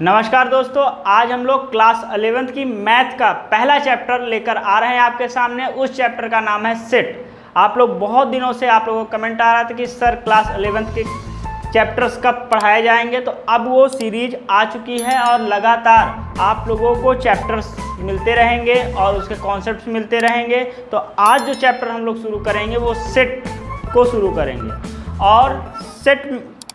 नमस्कार दोस्तों, आज हम लोग क्लास 11th की मैथ का पहला चैप्टर लेकर आ रहे हैं आपके सामने। उस चैप्टर का नाम है सेट। आप लोग बहुत दिनों से आप लोगों को कमेंट आ रहा था कि सर क्लास 11th के चैप्टर्स कब पढ़ाए जाएंगे, तो अब वो सीरीज आ चुकी है और लगातार आप लोगों को चैप्टर्स मिलते रहेंगे और उसके कॉन्सेप्ट्स मिलते रहेंगे। तो आज जो चैप्टर हम लोग शुरू करेंगे वो सेट को शुरू करेंगे और सेट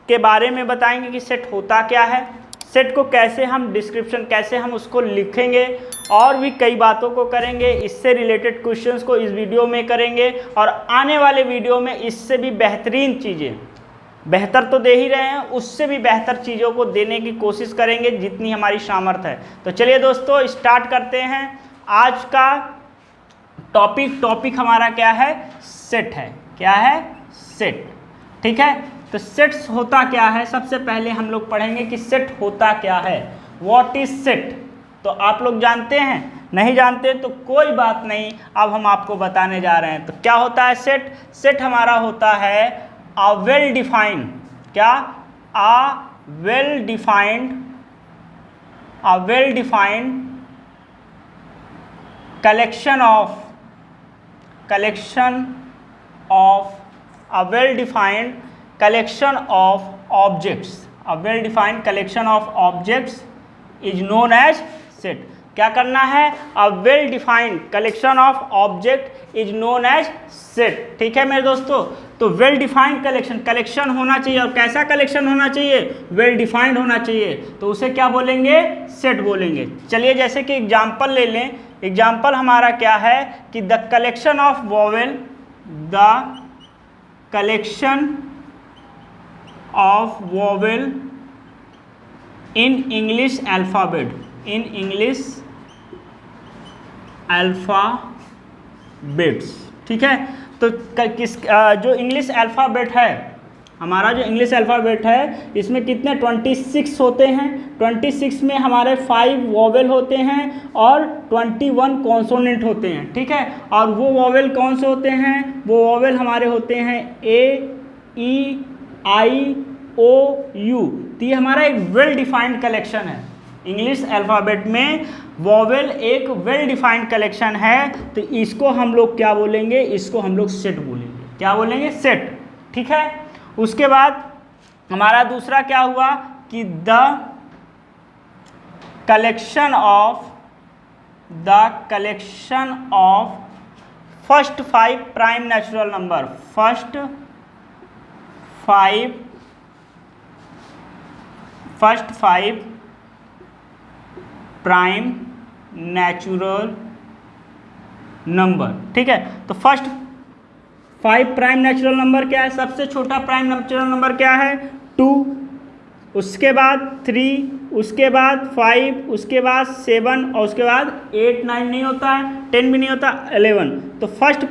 के बारे में बताएंगे कि सेट होता क्या है, सेट को कैसे हम डिस्क्रिप्शन कैसे हम उसको लिखेंगे, और भी कई बातों को करेंगे। इससे रिलेटेड क्वेश्चंस को इस वीडियो में करेंगे और आने वाले वीडियो में इससे भी बेहतरीन चीज़ें, बेहतर तो दे ही रहे हैं, उससे भी बेहतर चीज़ों को देने की कोशिश करेंगे जितनी हमारी सामर्थ्य है। तो चलिए दोस्तों स्टार्ट करते हैं। आज का टॉपिक हमारा क्या है? सेट है। क्या है? सेट। ठीक है, तो सेट्स होता क्या है, सबसे पहले हम लोग पढ़ेंगे कि सेट होता क्या है। What is set? तो आप लोग जानते हैं? नहीं जानते तो कोई बात नहीं, अब हम आपको बताने जा रहे हैं। तो क्या होता है सेट? सेट हमारा होता है अ वेल डिफाइंड, क्या? अ well defined collection of a well-defined collection of objects. A well-defined collection of objects is known as set. क्या करना है? A well-defined collection of object is known as set. ठीक है मेरे दोस्तों, तो वेल डिफाइंड कलेक्शन होना चाहिए। और कैसा कलेक्शन होना चाहिए? वेल डिफाइंड होना चाहिए। तो उसे क्या बोलेंगे? सेट बोलेंगे। चलिए जैसे कि एग्जाम्पल ले लें। एग्जाम्पल हमारा क्या है कि the collection of vowel, the collection of vowel in English alphabet, in English alphabets। ठीक है, तो जो इंग्लिश अल्फ़ाबेट है, हमारा जो इंग्लिश अल्फ़ाबेट है, इसमें कितने 26 होते हैं। 26 में हमारे 5 वॉवेल होते हैं और 21 कॉन्सोनेंट होते हैं। ठीक है, और वो वॉवेल कौन से होते हैं? वो वॉवेल हमारे होते हैं ए, ई, आई, ओ, यू। तो ये हमारा एक वेल डिफाइंड कलेक्शन है। इंग्लिश अल्फ़ाबेट में वॉवेल एक वेल डिफाइंड कलेक्शन है। तो इसको हम लोग क्या बोलेंगे? इसको हम लोग सेट बोलेंगे। क्या बोलेंगे? सेट। ठीक है, उसके बाद हमारा दूसरा क्या हुआ कि the collection of first 5 prime natural number, first 5 prime natural number. ठीक है, तो फर्स्ट 5 प्राइम नेचुरल नंबर क्या है? सबसे छोटा प्राइम नेचुरल नंबर क्या है? 2, उसके बाद 3, उसके बाद 5, उसके बाद 7 और उसके बाद 8, 9 नहीं होता है, 10 भी नहीं होता, 11। तो फर्स्ट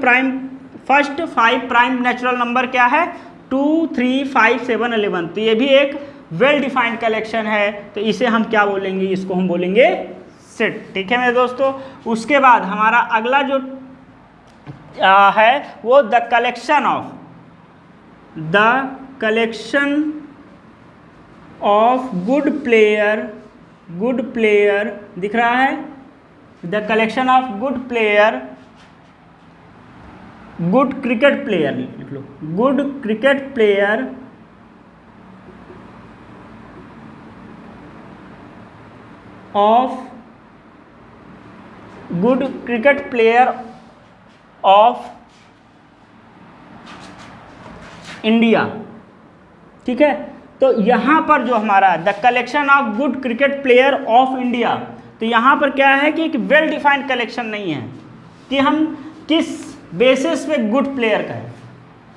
5 प्राइम नेचुरल नंबर क्या है? 2, 3, 5, 7, 11। तो ये भी एक वेल डिफाइंड कलेक्शन है। तो इसे हम क्या बोलेंगे? इसको हम बोलेंगे सेट। ठीक है मेरे दोस्तों, उसके बाद हमारा अगला जो है वो the collection of good player दिख रहा है? The collection of good cricket player लिख लो। Good cricket player of India. ठीक है, तो यहाँ पर जो हमारा the collection of good cricket player of India, तो यहाँ पर क्या है कि एक वेल डिफाइंड कलेक्शन नहीं है कि हम किस बेसिस पे गुड प्लेयर कहें।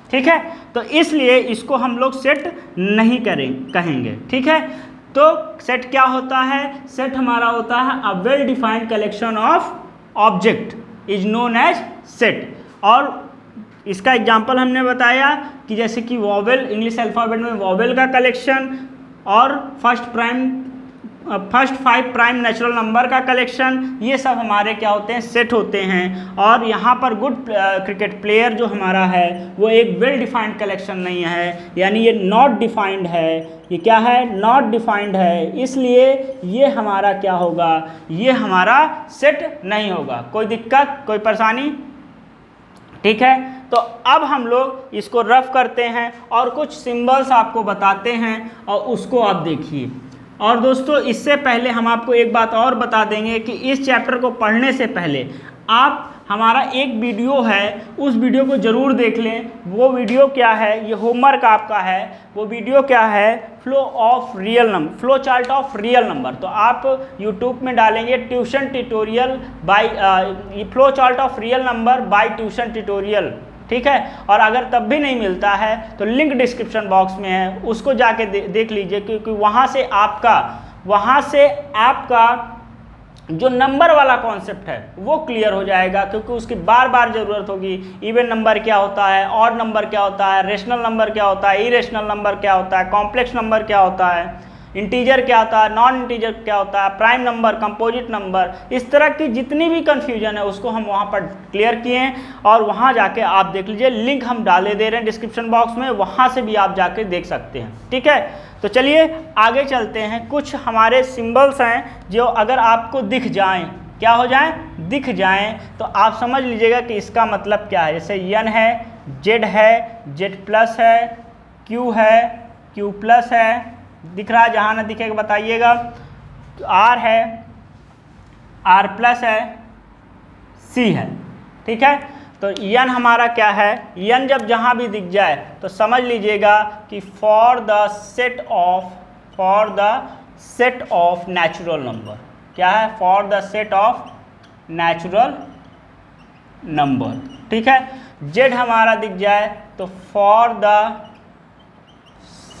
ठीक है, तो इसलिए इसको हम लोग सेट नहीं कहेंगे। ठीक है, तो सेट क्या होता है? सेट हमारा होता है a well defined collection of object is known as set. और इसका एग्जाम्पल हमने बताया कि जैसे कि वॉवेल, इंग्लिश अल्फ़ाबेट में वॉवेल का कलेक्शन और first prime first 5 prime natural number का कलेक्शन, ये सब हमारे क्या होते हैं, सेट होते हैं। और यहाँ पर गुड क्रिकेट प्लेयर जो हमारा है वो एक वेल डिफाइंड कलेक्शन नहीं है, यानी ये नॉट डिफाइंड है। ये क्या है, नॉट डिफाइंड है, इसलिए ये हमारा क्या होगा, ये हमारा सेट नहीं होगा। कोई दिक्कत, कोई परेशानी? ठीक है, तो अब हम लोग इसको रफ करते हैं और कुछ सिंबल्स आपको बताते हैं और उसको आप देखिए। और दोस्तों इससे पहले हम आपको एक बात और बता देंगे कि इस चैप्टर को पढ़ने से पहले आप हमारा एक वीडियो है, उस वीडियो को ज़रूर देख लें। वो वीडियो क्या है, ये होमवर्क आपका है। वो वीडियो क्या है, flow of real number, flow chart of real number. तो आप यूट्यूब में डालेंगे tuition tutorial bye flow chart of real number by tuition tutorial, ठीक है। और अगर तब भी नहीं मिलता है तो लिंक डिस्क्रिप्शन बॉक्स में है, उसको जाके देख लीजिए, क्योंकि वहाँ से आपका जो नंबर वाला कॉन्सेप्ट है वो क्लियर हो जाएगा, क्योंकि उसकी बार बार ज़रूरत होगी। इवन नंबर क्या होता है, ऑड नंबर क्या होता है, रेशनल नंबर क्या होता है, इरेशनल नंबर क्या होता है, कॉम्प्लेक्स नंबर क्या होता है, इंटीजर क्या होता है, नॉन इंटीजर क्या होता है, प्राइम नंबर, कंपोजिट नंबर, इस तरह की जितनी भी कन्फ्यूजन है उसको हम वहाँ पर क्लियर किए हैं। और वहाँ जाके आप देख लीजिए, लिंक हम डाले दे रहे हैं डिस्क्रिप्शन बॉक्स में, वहाँ से भी आप जाके देख सकते हैं, ठीक है। तो चलिए आगे चलते हैं। कुछ हमारे सिंबल्स हैं जो अगर आपको दिख जाएं, क्या हो जाएं, दिख जाएं, तो आप समझ लीजिएगा कि इसका मतलब क्या है। जैसे एन है, जेड है, जेड प्लस है, क्यू है, क्यू प्लस है, दिख रहा है, जहाँ ना दिखेगा बताइएगा। आर है, आर प्लस है, सी है, ठीक है। तो एन हमारा क्या है, एन जब जहाँ भी दिख जाए तो समझ लीजिएगा कि for the set of natural number, क्या है, for the set of natural number, ठीक है। जेड हमारा दिख जाए तो for the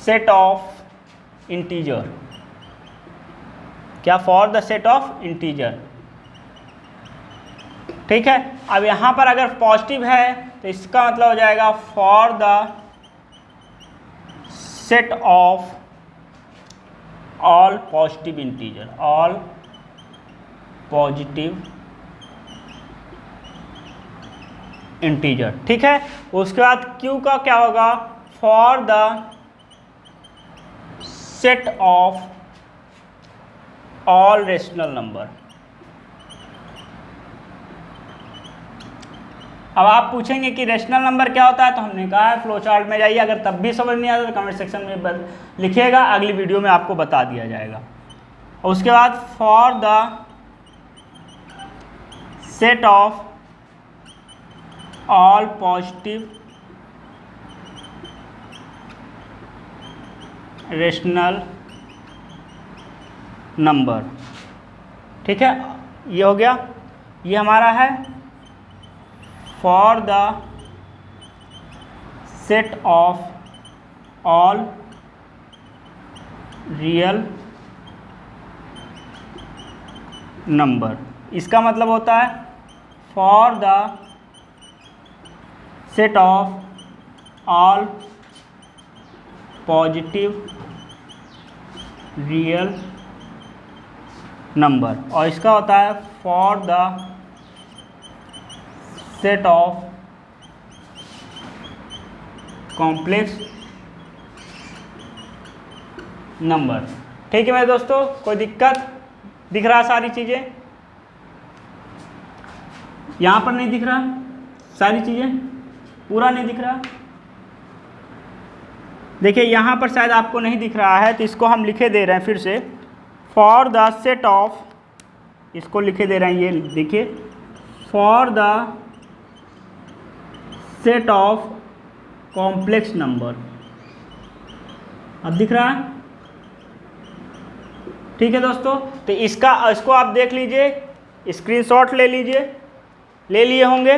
set of integer, क्या, for the set of integer, ठीक है। अब यहाँ पर अगर पॉजिटिव है तो इसका मतलब हो जाएगा for the set of all positive integer, all positive integer, ठीक है। उसके बाद क्यू का क्या होगा, for the set of all rational number. अब आप पूछेंगे कि रेशनल नंबर क्या होता है, तो हमने कहा है फ्लो चार्ट में जाइए। अगर तब भी समझ नहीं आता तो कमेंट सेक्शन में लिखिएगा, अगली वीडियो में आपको बता दिया जाएगा। और उसके बाद for the set of all positive rational number, ठीक है। ये हो गया, ये हमारा है for the set of all real number. इसका मतलब होता है for the set of all positive real number, और इसका होता है for the set of complex number, ठीक है मेरे दोस्तों। कोई दिक्कत, दिख रहा सारी चीज़ें, यहाँ पर नहीं दिख रहा सारी चीज़ें, पूरा नहीं दिख रहा। देखिए यहाँ पर शायद आपको नहीं दिख रहा है, तो इसको हम लिखे दे रहे हैं फिर से, फॉर द सेट ऑफ, इसको लिखे दे रहे हैं, ये देखिए, for the set of complex number. अब दिख रहा है, ठीक है दोस्तों। तो इसको आप देख लीजिए, स्क्रीनशॉट ले लीजिए, ले लिए होंगे।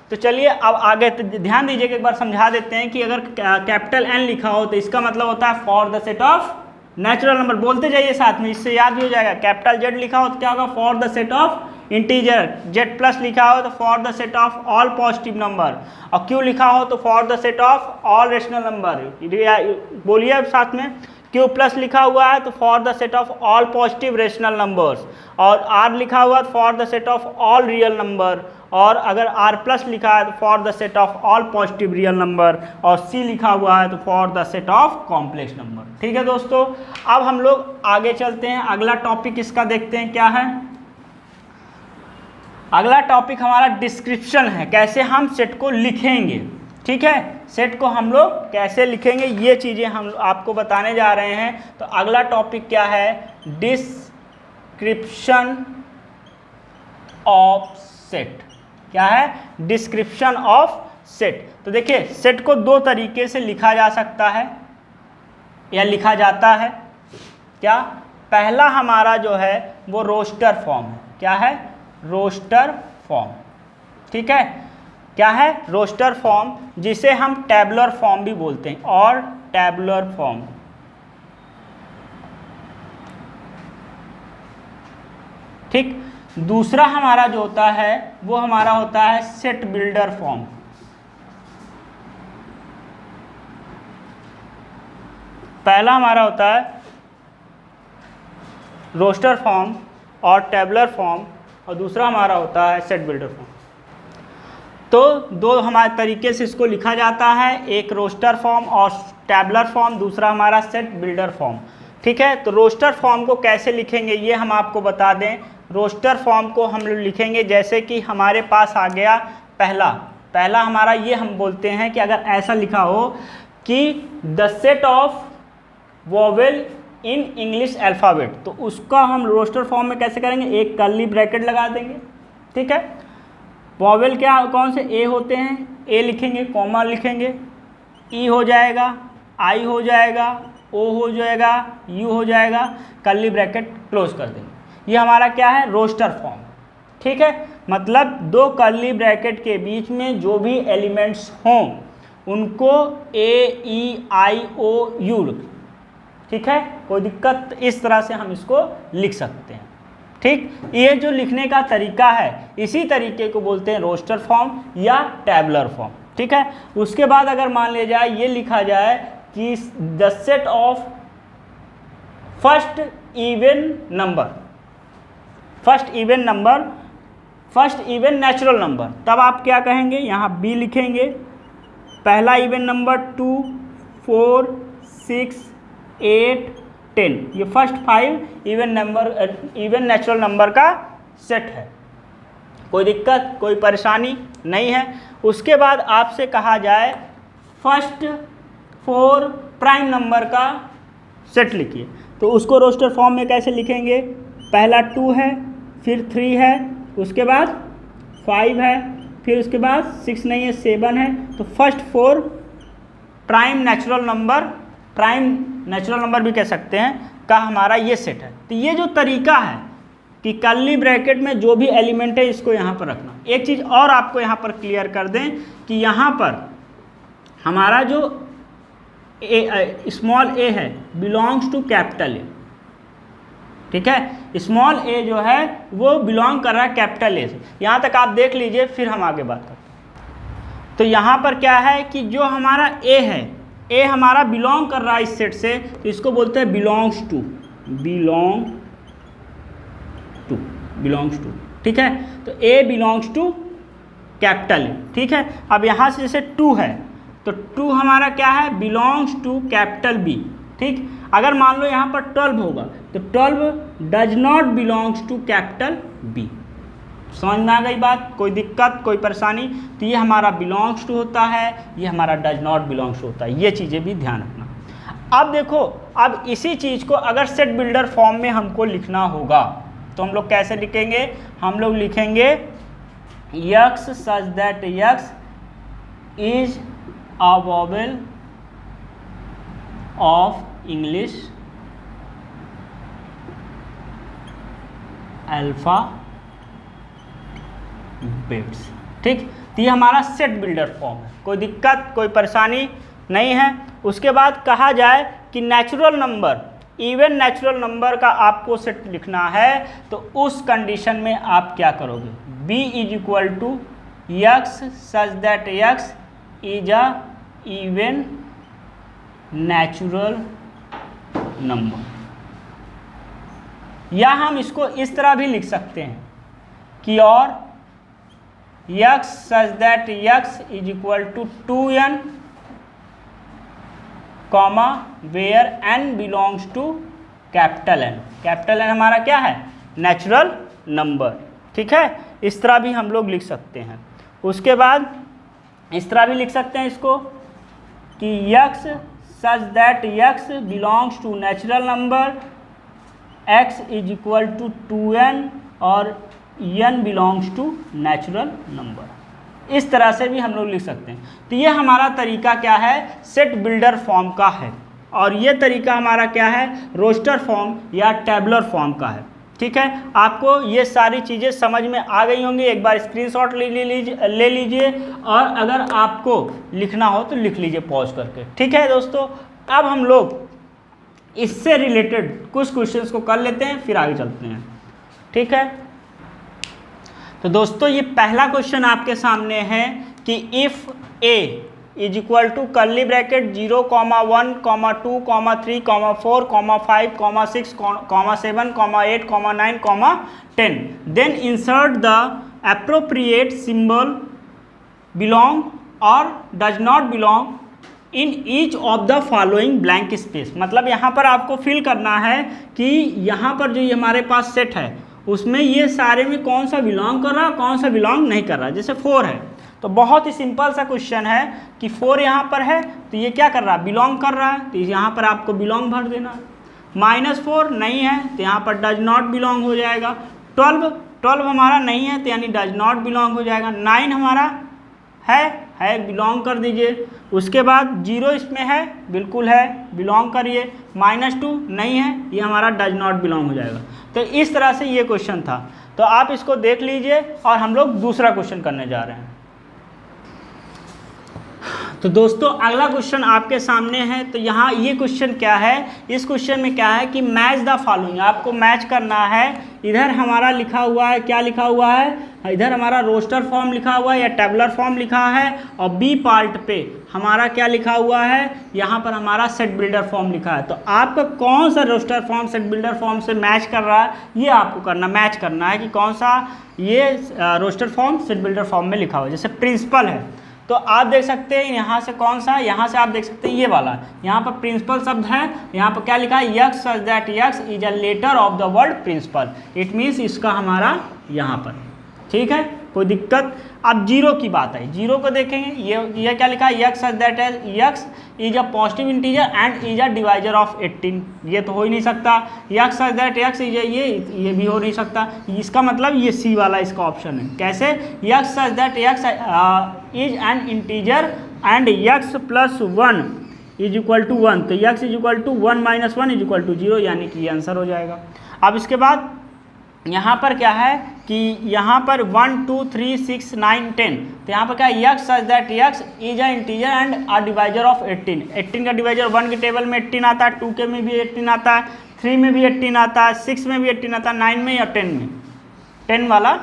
तो चलिए अब आगे ध्यान दीजिए कि एक बार समझा देते हैं कि अगर कैपिटल एन लिखा हो तो इसका मतलब होता है for the set of natural number. बोलते जाइए साथ में, इससे याद भी हो जाएगा। कैपिटल जेड लिखा हो तो क्या होगा, for the set of integer. Z plus लिखा हो तो for the set of all positive number, और क्यू लिखा हो तो for the set of all rational number. बोलिए अब साथ में, Q प्लस लिखा हुआ है तो for the set of all positive rational numbers, और R लिखा हुआ है for the set of all real number, और अगर R प्लस लिखा है तो for the set of all positive real number, और C लिखा हुआ है तो for the set of complex number. ठीक है दोस्तों, अब हम लोग आगे चलते हैं, अगला टॉपिक इसका देखते हैं क्या है। अगला टॉपिक हमारा डिस्क्रिप्शन है, कैसे हम सेट को लिखेंगे। ठीक है, सेट को हम लोग कैसे लिखेंगे ये चीज़ें हम आपको बताने जा रहे हैं। तो अगला टॉपिक क्या है, डिस्क्रिप्शन ऑफ सेट। क्या है, डिस्क्रिप्शन ऑफ सेट। तो देखिए सेट को दो तरीके से लिखा जा सकता है या लिखा जाता है। क्या, पहला हमारा जो है वो रोस्टर फॉर्म है। क्या है, रोस्टर फॉर्म। ठीक है, क्या है, रोस्टर फॉर्म, जिसे हम टैबुलर फॉर्म भी बोलते हैं, और टैबुलर फॉर्म। ठीक, दूसरा हमारा जो होता है वो हमारा होता है सेट बिल्डर फॉर्म। पहला हमारा होता है रोस्टर फॉर्म और टैबुलर फॉर्म, और दूसरा हमारा होता है सेट बिल्डर फॉर्म। तो दो हमारे तरीके से इसको लिखा जाता है, एक रोस्टर फॉर्म और टैबुलर फॉर्म, दूसरा हमारा सेट बिल्डर फॉर्म। ठीक है, तो रोस्टर फॉर्म को कैसे लिखेंगे ये हम आपको बता दें। रोस्टर फॉर्म को हम लोग लिखेंगे जैसे कि हमारे पास आ गया पहला हमारा ये हम बोलते हैं कि अगर ऐसा लिखा हो कि the set of vowel in English alphabet, तो उसका हम रोस्टर फॉर्म में कैसे करेंगे, एक कर्ली ब्रैकेट लगा देंगे। ठीक है, वोवेल क्या कौन से ए होते हैं, ए लिखेंगे, कॉमा लिखेंगे, ई हो जाएगा, आई हो जाएगा, ओ हो जाएगा, यू हो जाएगा, कर्ली ब्रैकेट क्लोज कर देंगे। ये हमारा क्या है, रोस्टर फॉर्म। ठीक है, मतलब दो कर्ली ब्रैकेट के बीच में जो भी एलिमेंट्स हों उनको ए, ई, आई, ओ, यू। ठीक है, कोई दिक्कत, इस तरह से हम इसको लिख सकते हैं। ठीक, ये जो लिखने का तरीका है इसी तरीके को बोलते हैं रोस्टर फॉर्म या टैबुलर फॉर्म। ठीक है, उसके बाद अगर मान लिया जाए ये लिखा जाए कि the set of first even natural number, तब आप क्या कहेंगे, यहाँ बी लिखेंगे, पहला इवन नंबर 2, 4, 6, 8, 10, ये फर्स्ट 5 इवन नेचुरल नंबर का सेट है। कोई दिक्कत, कोई परेशानी नहीं है। उसके बाद आपसे कहा जाए फर्स्ट 4 प्राइम नंबर का सेट लिखिए, तो उसको रोस्टर फॉर्म में कैसे लिखेंगे, पहला 2 है, फिर 3 है, उसके बाद 5 है, फिर उसके बाद 6 नहीं है, 7 है, तो फर्स्ट 4 प्राइम नेचुरल नंबर भी कह सकते हैं का हमारा ये सेट है। तो ये जो तरीका है कि कर्ली ब्रैकेट में जो भी एलिमेंट है इसको यहाँ पर रखना। एक चीज़ और आपको यहाँ पर क्लियर कर दें कि यहाँ पर हमारा जो स्मॉल ए है बिलोंग्स टू कैपिटल ए। ठीक है, स्मॉल ए जो है वो बिलोंग कर रहा है कैपिटल ए से। यहाँ तक आप देख लीजिए, फिर हम आगे बात करते हैं। तो यहाँ पर क्या है कि जो हमारा ए है, ए हमारा बिलोंग कर रहा है इस सेट से, तो इसको बोलते हैं बिलोंग्स टू। ठीक है, तो ए बिलोंग्स टू कैपिटल ए। ठीक है, अब यहाँ से जैसे 2 है तो 2 हमारा क्या है, बिलोंग्स टू कैपिटल बी। ठीक, अगर मान लो यहाँ पर 12 होगा तो 12 does not belongs to capital B. समझ में आ गई बात, कोई दिक्कत, कोई परेशानी। तो ये हमारा बिलोंग्स टू होता है, ये हमारा डज नॉट बिलोंग्स टू होता है, ये चीज़ें भी ध्यान रखना। अब देखो, अब इसी चीज़ को अगर सेट बिल्डर फॉर्म में हमको लिखना होगा तो हम लोग कैसे लिखेंगे, हम लोग लिखेंगे x such that x is a vowel of English alphabets. ठीक, तो ये हमारा सेट बिल्डर फॉर्म है, कोई दिक्कत, कोई परेशानी नहीं है। उसके बाद कहा जाए कि natural number, even natural number का आपको सेट लिखना है, तो उस कंडीशन में आप क्या करोगे, b is equal to x such that x is a even natural number. या हम इसको इस तरह भी लिख सकते हैं कि और x such that x is equal to 2n comma where n belongs to capital N। Capital N हमारा क्या है? Natural number. ठीक है, इस तरह भी हम लोग लिख सकते हैं। उसके बाद इस तरह भी लिख सकते हैं इसको कि x such that x belongs to natural number, x is equal to 2n और n belongs to natural number. इस तरह से भी हम लोग लिख सकते हैं। तो ये हमारा तरीका क्या है? सेट बिल्डर फॉर्म का है। और ये तरीका हमारा क्या है? रोस्टर फॉर्म या टेबुलर फॉर्म का है। ठीक है, आपको ये सारी चीज़ें समझ में आ गई होंगी। एक बार स्क्रीनशॉट ले लीजिए और अगर आपको लिखना हो तो लिख लीजिए पॉज करके। ठीक है दोस्तों, अब हम लोग इससे रिलेटेड कुछ क्वेश्चंस को कर लेते हैं, फिर आगे चलते हैं। ठीक है, तो दोस्तों ये पहला क्वेश्चन आपके सामने है कि if A is equal to curly bracket 0, 1, 2, 3, 4, 5, 6, 7, 8, 9, 10, then insert the appropriate symbol belong or does not belong in each of the following blank space। मतलब यहाँ पर आपको फिल करना है कि यहाँ पर जो ये हमारे पास सेट है उसमें ये सारे में कौन सा बिलोंग कर रहा है, कौन सा बिलोंग नहीं कर रहा। जैसे 4 है तो बहुत ही सिंपल सा क्वेश्चन है कि 4 यहाँ पर है तो ये क्या कर रहा है? बिलोंग कर रहा है, तो यहाँ पर आपको बिलोंग भर देना। -4 नहीं है तो यहाँ पर डज नॉट बिलोंग हो जाएगा। 12 हमारा नहीं है तो यानी डज नॉट बिलोंग हो जाएगा। 9 हमारा है बिलोंग कर दीजिए। उसके बाद 0 इसमें है, बिल्कुल है, बिलोंग करिए। -2 नहीं है, ये हमारा डज नॉट बिलोंग हो जाएगा। तो इस तरह से ये क्वेश्चन था, तो आप इसको देख लीजिए और हम लोग दूसरा क्वेश्चन करने जा रहे हैं। तो दोस्तों अगला क्वेश्चन आपके सामने है। तो यहाँ ये क्वेश्चन क्या है? इस क्वेश्चन में क्या है कि मैच द फॉलोइंग, आपको मैच करना है। इधर हमारा लिखा हुआ है, क्या लिखा हुआ है? इधर हमारा रोस्टर फॉर्म लिखा हुआ है या टेबुलर फॉर्म लिखा है, और बी पार्ट पे हमारा क्या लिखा हुआ है? यहाँ पर हमारा सेट बिल्डर फॉर्म लिखा है। तो आपका कौन सा roster form set builder form से मैच कर रहा है, ये आपको करना, मैच करना है कि कौन सा ये roster form set builder form में लिखा हुआ है। जैसे प्रिंसिपल है तो आप देख सकते हैं यहाँ से कौन सा, यहाँ से आप देख सकते हैं ये वाला, यहाँ पर प्रिंसिपल शब्द है। यहाँ पर क्या लिखा है? X such that x is a letter of the word principal. It means इसका हमारा यहाँ पर। ठीक है, कोई दिक्कत? अब 0 की बात है, 0 को देखेंगे। ये क्या लिखा है? X such that x is a positive integer and is a divisor of 18। ये तो हो ही नहीं सकता। X such that x is ये भी हो नहीं सकता। इसका मतलब ये सी वाला इसका ऑप्शन है। कैसे? X such that x is an integer and x plus 1 is equal to 1। तो x is equal to 1 - 1 is equal to 0, यानी कि ये आंसर हो जाएगा। अब इसके बाद यहाँ पर क्या है कि यहाँ पर 1, 2, 3, 6, 9, 10, तो यहाँ पर क्या है? X such that x is a integer and a divisor of 18। 18 का डिवाइजर 1 के टेबल में 18 आता है, 2 के में भी 18 आता है, 3 में भी 18 आता है, 6 में भी 18 आता है, 9 में या 10 में? 10 वाला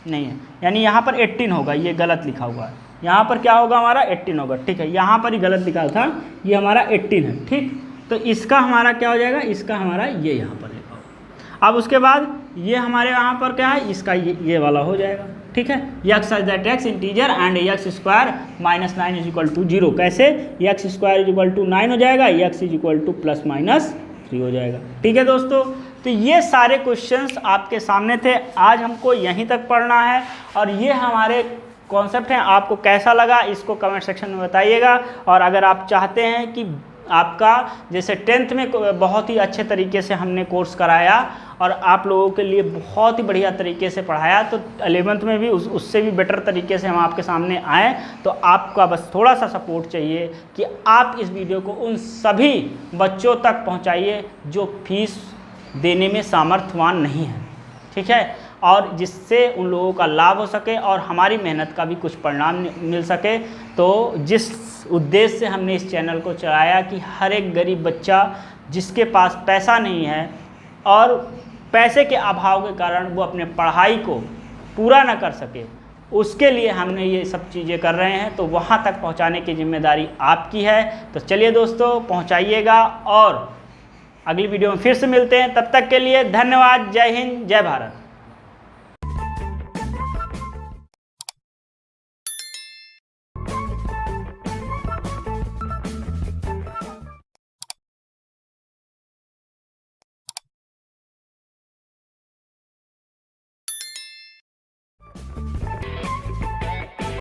नहीं है, यानी यहाँ पर 18 होगा, ये गलत लिखा हुआ है। यहाँ पर क्या होगा? हमारा 18 होगा। ठीक है, यहाँ पर ही गलत लिखा था, ये हमारा 18 है। ठीक, तो इसका हमारा क्या हो जाएगा? इसका हमारा ये यहाँ पर लिखा होगा। अब उसके बाद ये हमारे यहाँ पर क्या है? इसका ये वाला हो जाएगा। ठीक है, x such that x integer and x square -9 is equal to 0। कैसे? X square is equal to 9 हो जाएगा, यक्स इज इक्वल टू +-3 हो जाएगा। ठीक है दोस्तों, तो ये सारे क्वेश्चंस आपके सामने थे। आज हमको यहीं तक पढ़ना है और ये हमारे कॉन्सेप्ट हैं। आपको कैसा लगा इसको कमेंट सेक्शन में बताइएगा। और अगर आप चाहते हैं कि आपका जैसे 10th में बहुत ही अच्छे तरीके से हमने कोर्स कराया और आप लोगों के लिए बहुत ही बढ़िया तरीके से पढ़ाया, तो 11th में भी उससे भी बेटर तरीके से हम आपके सामने आए। तो आपका बस थोड़ा सा सपोर्ट चाहिए कि आप इस वीडियो को उन सभी बच्चों तक पहुंचाइए जो फीस देने में सामर्थ्यवान नहीं है। ठीक है, और जिससे उन लोगों का लाभ हो सके और हमारी मेहनत का भी कुछ परिणाम मिल सके। तो जिस उद्देश्य से हमने इस चैनल को चलाया कि हर एक गरीब बच्चा जिसके पास पैसा नहीं है और पैसे के अभाव के कारण वो अपने पढ़ाई को पूरा ना कर सके, उसके लिए हमने ये सब चीज़ें कर रहे हैं। तो वहाँ तक पहुँचाने की जिम्मेदारी आपकी है। तो चलिए दोस्तों, पहुँचाइएगा और अगली वीडियो में फिर से मिलते हैं, तब तक के लिए धन्यवाद। जय हिंद, जय भारत।